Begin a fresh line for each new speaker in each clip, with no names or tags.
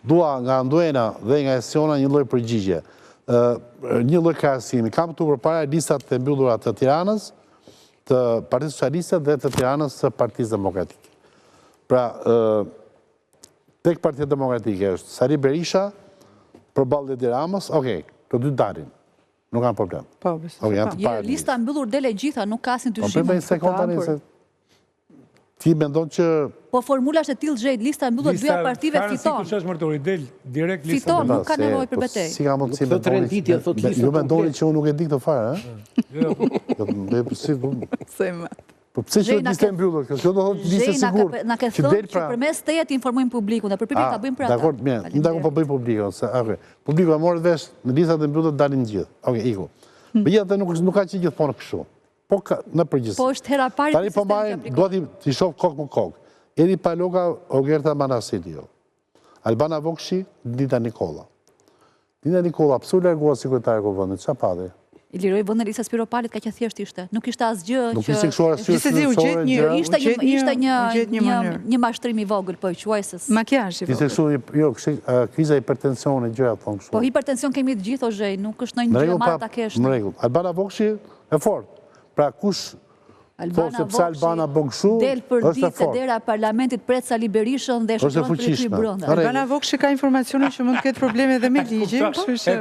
dua nga Nduena dhe nga Esiona një lloj përgjigje. Një lloj krahasimi. Kam këtu përpara listat e mbyllura të Tiranës, të Partisë Socialiste dhe të Tiranës së Partisë Demokratike. Pra, tek Partia Demokratike është Sali Berisha, përballë Edi Ramës, okej, të dy dalin. Nuk kanë problem.
Po,
lista mbyllur dele gjitha, nuk ka asnjë dyshim.
Po, sekond tani se ti mendon që
po formula është e tillë drejt, lista e mbyllur dyja partive fiton.
Lista mërtori del direkt lista.
Fiton, nuk ka nevojë për betejë.
Si ka mundësi me
renditje thot lista.
Ju mendoni që unë nuk e di këtë fare, ëh? Po pse që lista e mbyllur? Kjo do thotë listë sigurt.
Na ke thënë që përmes teje të informojmë publikun, dhe përpiqemi ta bëjmë për ata.
Dakor, mirë. Unë po bëj publikun, se publiku e morë vesh në listat e mbyllura dalin gjithë. Okej, iku. Megjithatë nuk ka që gjithmonë kështu. Po në përgjithësi.
Po është hera parë.
Tani po marrim, duhet t'i shoh kokë më kokë. Edi Paloga, Ogerta Manasilio. Albana Vokshi, Dita Nikolla. Dita Nikolla, pse u largua sekretare e Kuvendit? Çfarë pati?
I liroi vendin Lisa Spiropalit, kaq e thjesht ishte. Nuk ishte asgjë që
nuk ishte kështu arsye.
Ishte një mashtrim i vogël, po quajses.
Makiazh i vogël.
Ishte kështu, jo, kriza hipertensioni, gjëra thon kështu.
Po hipertension kemi të gjithë ozhej, nuk është ndonjë gjë madhe ta kesh.
Në rregull. Albana Vokshi e fortë. Pra kush Albana bën kështu,
del për ditë dera e parlamentit pret Sali Berishën dhe shkon për ty brenda.
Albana Vokshi ka informacione që mund të ketë probleme edhe me ligjin, kështu që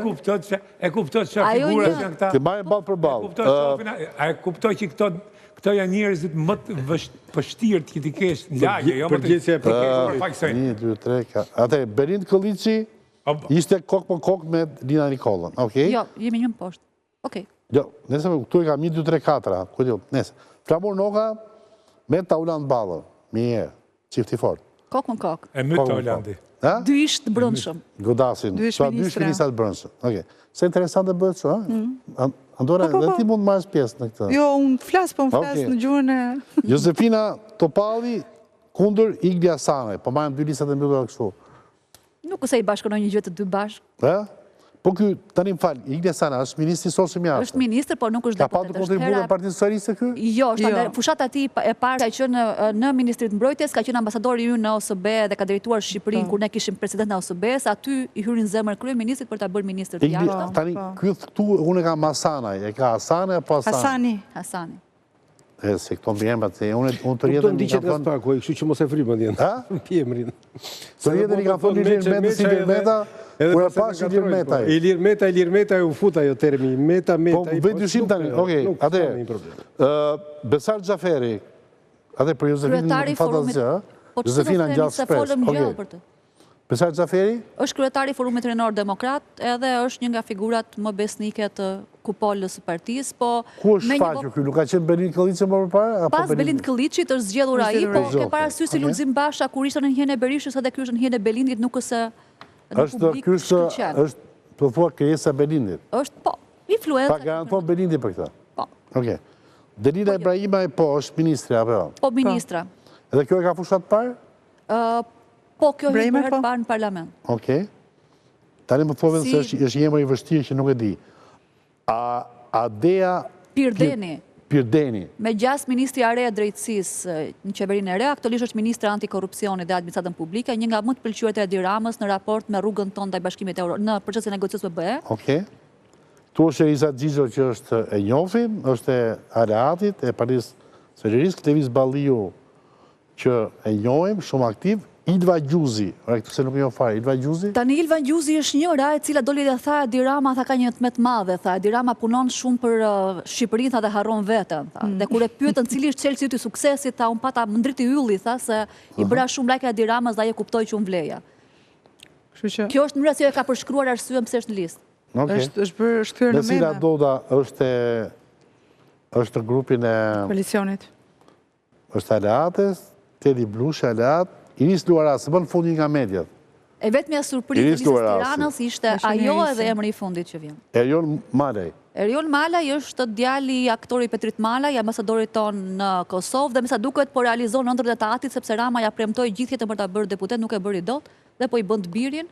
e kuptoj çfarë figura janë këta.
Ti marrë ball për ball.
E kuptoj që këto janë njerëzit më të vështirë të ti kesh lagje, jo më të
përgjithësia e
përgjithësisht.
1 2 3 4. Atë Berind Kolliçi ishte kokë për kokë me Dina Nikollën, okay?
Jo, jemi një poshtë. Okej.
Jo, nëse këtu e kam 1 2 3 4, ku diu, nëse. Flamur Noka me Tauland Ballë, mirë, çifti fort.
Kokë në kokë.
E myt Taulandi.
Dy ish të brendshëm.
Godasin, dy ministra të brendshëm. Okej. Se interesante bëhet çu, ha? Andora, dhe ti mund të marrësh pjesë në këtë.
Jo, unë flas në gjuhën e
Josefina Topalli kundër Igli Hasanaj, po marrim dy listat e mbyllura kështu.
Nuk ose i bashkënoj një gjë të dy bashkë.
Ë? Po ky tani më fal, Igli Hasanaj është ministri i sosë mjaftë.
Është ministër, por nuk është deputet.
Ka patur kontribut në Partinë Socialiste ky?
Jo, fushat ati e parë ka qenë në Ministrit Mbrojtjes, ka qenë ambasadori ju në OSB dhe ka drejtuar Shqipërinë kur ne kishim president në OSB-s, aty i hyrin zemër kryeministrit për ta bërë ministër të jashtëm.
Tani ky këtu unë kam Hasanaj, e ka Hasanaj apo Hasani?
Hasani.
Se këto mbjemrat, se unë të rjetën...
Këto ndiqet nga spaku, kështu që mos e fri më ndjenë.
Ha?
Pjemrin.
Të rjetën i ka thonë Ilir Meta si Ilir Meta, kur e pash Ilir Meta.
Ilir Meta u futa jo termi, Meta.
Po, bëjt dyshim tani, okej, ate, Besar Xhaferi, ate për Josefina në fantazia, Josefina në gjallë shpres, Besar Xhaferi?
Është kryetari i Forumit Rinor Demokrat, edhe është një nga figurat më besnike të kupolës së partisë, po...
Ku është faqë ky? Nuk ka qenë Belind Kolliçi më përpara?
Pas Belind Kolliçit është zgjedhur ai, po ke parasysh si Lulzim Basha kur ishte në hijen e Berishës, edhe ky është në hijen e Belindit, nuk është
ky është po thua krijesa e Belindit.
Është po, influenca.
Pa garanton Belindi për këtë.
Po.
Okej. Delila Ibrahimaj po është ministri apo jo?
Po ministra.
Edhe kjo e ka fushat parë?
Po, kjo është herë parë në parlament.
Okej. Tani më thuan se është një emër i vështirë që nuk e di. Adea Pirdeni.
Me gjas ministri are e drejtësisë në qeverinë e re, aktualisht është ministra antikorrupsioni dhe administratën publike, një nga më të pëlqyer të Edi Ramës në raport me rrugën tonë ndaj Bashkimit Evropian në procesin e negocios me BE.
Okej. Tu është Iza Xhixho që është e njohim, është e aleatit, e Partisë Socialiste, Lëviz Balliu që e njohim, shumë aktiv. Ilva Gjuzi, këtë se nuk e njoh fare, Ilva Gjuzi?
Tani Ilva Gjuzi është njëra e cila doli dhe tha Edi Rama tha ka një tmet madhe, tha Edi Rama punon shumë për Shqipërinë, tha dhe harron veten, tha. Dhe kur e pyetën cili është çelësi i suksesit, tha un pata më ndriti ylli, tha se i bëra shumë like Edi Ramës dhe ai e kuptoi që un vleja.
Kështu që
kjo është mënyra si e ka përshkruar arsyen pse është në listë.
Është shkruar në
Mesila Doda është grupin e
koalicionit.
Është aleates, Tedi Blushi aleat. Iris Luara, se bën fundi nga mediat.
E vetmja surprizë e listës Tiranës ishte ajo edhe emri i fundit që vjen.
Erion Malaj.
Erion Malaj është djali i aktorit Petrit Malaj, ambasadorit ton në Kosovë, dhe me sa duket po realizon ëndrrat e tatit sepse Rama ja premtoi gjithjetën për ta bërë deputet, nuk e bëri dot, dhe po i bën të birin.